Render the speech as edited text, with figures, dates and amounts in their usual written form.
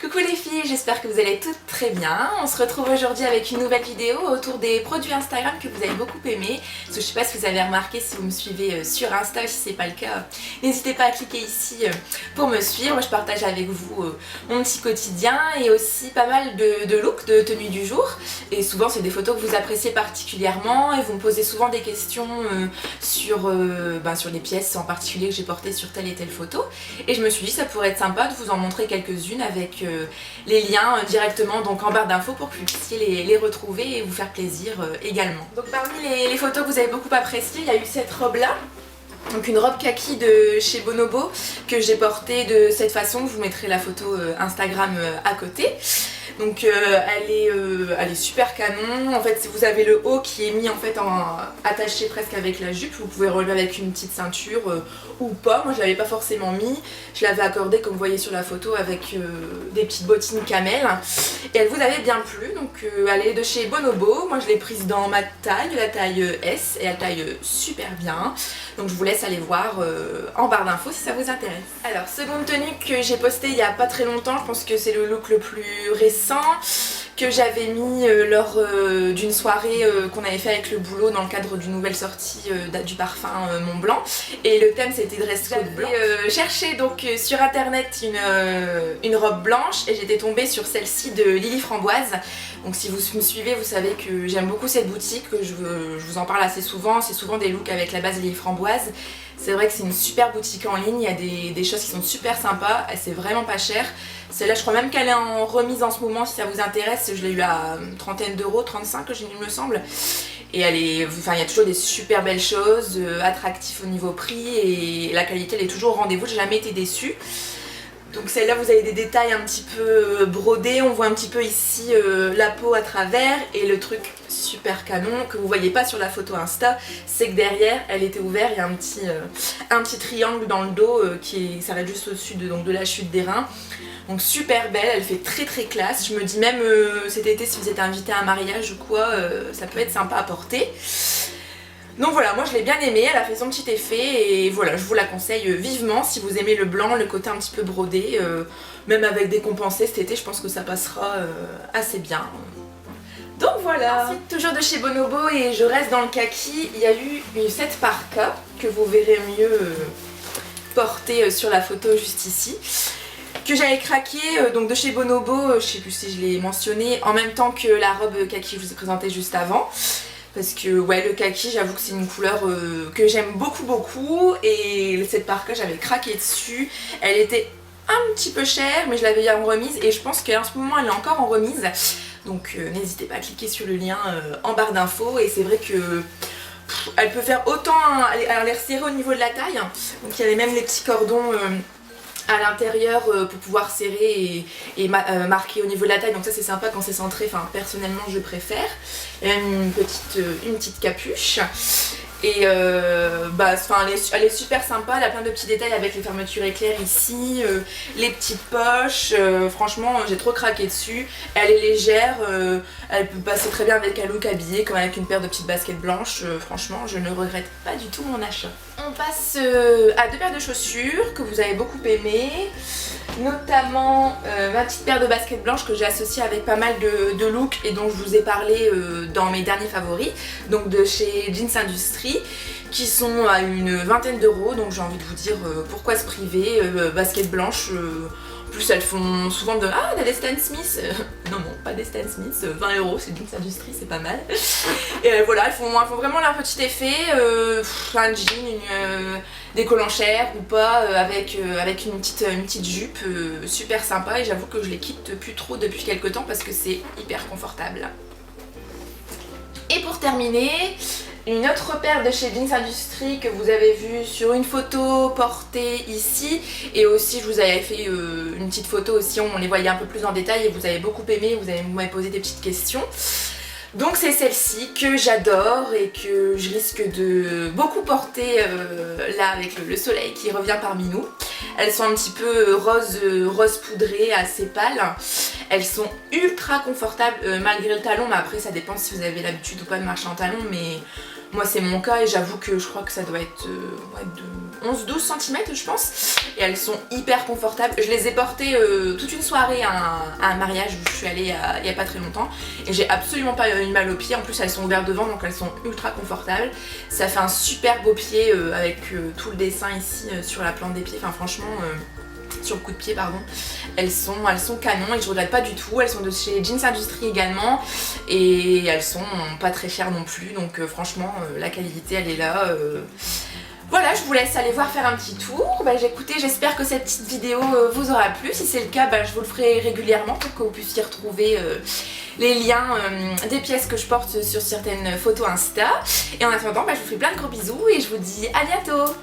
Coucou les filles, j'espère que vous allez toutes très bien. On se retrouve aujourd'hui avec une nouvelle vidéo autour des produits Instagram que vous avez beaucoup aimé. Parce que je sais pas si vous avez remarqué si vous me suivez sur Insta, si c'est pas le cas, n'hésitez pas à cliquer ici pour me suivre. Je partage avec vous mon petit quotidien et aussi pas mal de looks, de tenues du jour. Et souvent c'est des photos que vous appréciez particulièrement et vous me posez souvent des questions sur les pièces en particulier que j'ai portées sur telle et telle photo. Et je me suis dit ça pourrait être sympa de vous en montrer quelques-unes avec les liens directement donc en barre d'infos pour que vous puissiez les retrouver et vous faire plaisir également. Donc parmi les photos que vous avez beaucoup appréciées, il y a eu cette robe là. Donc une robe kaki de chez Bonobo que j'ai portée de cette façon, je vous mettrai la photo Instagram à côté. Donc elle est super canon. En fait vous avez le haut qui est mis en fait attaché presque avec la jupe. Vous pouvez relever avec une petite ceinture ou pas. Moi je l'avais pas forcément mis. Je l'avais accordé comme vous voyez sur la photo avec des petites bottines camel. Et elle vous avait bien plu. Donc elle est de chez Bonobo. Moi je l'ai prise dans ma taille, la taille S, et elle taille super bien. Donc je vous laisse aller voir en barre d'infos si ça vous intéresse. Alors seconde tenue que j'ai postée il y a pas très longtemps, je pense que c'est le look le plus récent que j'avais mis lors d'une soirée qu'on avait fait avec le boulot dans le cadre d'une nouvelle sortie du parfum Mont Blanc, et le thème c'était dress code blanc. J'avais cherché donc sur internet une robe blanche et j'étais tombée sur celle-ci de Lily Framboise. Donc si vous me suivez vous savez que j'aime beaucoup cette boutique, que je vous en parle assez souvent, c'est souvent des looks avec la base Lily Framboise. C'est vrai que c'est une super boutique en ligne, il y a des choses qui sont super sympas, c'est vraiment pas cher. Celle-là je crois même qu'elle est en remise en ce moment si ça vous intéresse, je l'ai eu à une trentaine d'euros, 35 il me semble. Et il y a toujours des super belles choses, attractifs au niveau prix et la qualité elle est toujours au rendez-vous, j'ai jamais été déçue. Donc celle-là vous avez des détails un petit peu brodés, on voit un petit peu ici la peau à travers, et le truc super canon que vous voyez pas sur la photo Insta, c'est que derrière elle était ouverte, il y a un petit triangle dans le dos qui s'arrête juste au-dessus de la chute des reins. Donc super belle, elle fait très très classe, je me dis même cet été si vous êtes invité à un mariage ou quoi, ça peut être sympa à porter. Donc voilà, moi je l'ai bien aimée, elle a fait son petit effet et voilà, je vous la conseille vivement si vous aimez le blanc, le côté un petit peu brodé, même avec des compensés cet été, je pense que ça passera assez bien. Donc voilà. Ensuite, toujours de chez Bonobo et je reste dans le kaki, il y a eu cette parka que vous verrez mieux portée sur la photo juste ici, que j'avais craqué donc de chez Bonobo, je sais plus si je l'ai mentionné, en même temps que la robe kaki que je vous ai présentée juste avant. Parce que ouais, le kaki j'avoue que c'est une couleur que j'aime beaucoup, et cette parka j'avais craqué dessus. Elle était un petit peu chère mais je l'avais eu en remise et je pense qu'en ce moment elle est encore en remise. Donc n'hésitez pas à cliquer sur le lien en barre d'infos, et c'est vrai que elle peut faire autant, elle a l'air serrée au niveau de la taille. Donc il y avait même les petits cordons à l'intérieur pour pouvoir serrer et marquer au niveau de la taille, donc ça c'est sympa quand c'est centré, enfin personnellement je préfère. Et même une petite capuche, et elle est super sympa, elle a plein de petits détails avec les fermetures éclairs ici, les petites poches, franchement j'ai trop craqué dessus. Elle est légère, elle peut passer très bien avec un look habillé comme avec une paire de petites baskets blanches, franchement je ne regrette pas du tout mon achat. On passe à deux paires de chaussures que vous avez beaucoup aimées, notamment ma petite paire de baskets blanches que j'ai associée avec pas mal de looks et dont je vous ai parlé dans mes derniers favoris, donc de chez Jeans Industrie, qui sont à une vingtaine d'euros, donc j'ai envie de vous dire pourquoi se priver. Baskets blanches, en plus elles font souvent des Stan Smith, non pas des Stan Smith, 20 euros, c'est Jeans Industrie, c'est pas mal. Et voilà, elles font vraiment leur petit effet, un jean, des collants chers ou pas, avec une petite jupe, super sympa, et j'avoue que je les quitte plus trop depuis quelques temps parce que c'est hyper confortable. Et pour terminer, une autre paire de chez Jeans Industrie que vous avez vue sur une photo portée ici, et aussi je vous avais fait une petite photo aussi, on les voyait un peu plus en détail et vous avez beaucoup aimé, vous m'avez posé des petites questions. Donc c'est celle-ci que j'adore et que je risque de beaucoup porter là avec le soleil qui revient parmi nous. Elles sont un petit peu rose poudré, assez pâles. Elles sont ultra confortables malgré le talon, mais après ça dépend si vous avez l'habitude ou pas de marcher en talon, mais Moi c'est mon cas et j'avoue que je crois que ça doit être ouais, de 11-12 cm je pense. Et elles sont hyper confortables. Je les ai portées toute une soirée à un mariage où je suis allée il y a pas très longtemps. Et j'ai absolument pas eu mal aux pieds. En plus elles sont ouvertes devant donc elles sont ultra confortables. Ça fait un super beau pied avec tout le dessin ici sur la plante des pieds. Enfin franchement... sur le coup de pied pardon, elles sont canon et je regrette pas du tout. Elles sont de chez Jeans Industrie également et elles sont pas très chères non plus donc franchement la qualité elle est là. Voilà, je vous laisse aller voir faire un petit tour. Écoutez, j'espère que cette petite vidéo vous aura plu. Si c'est le cas, je vous le ferai régulièrement pour que vous puissiez retrouver les liens des pièces que je porte sur certaines photos Insta. Et en attendant, je vous fais plein de gros bisous et je vous dis à bientôt.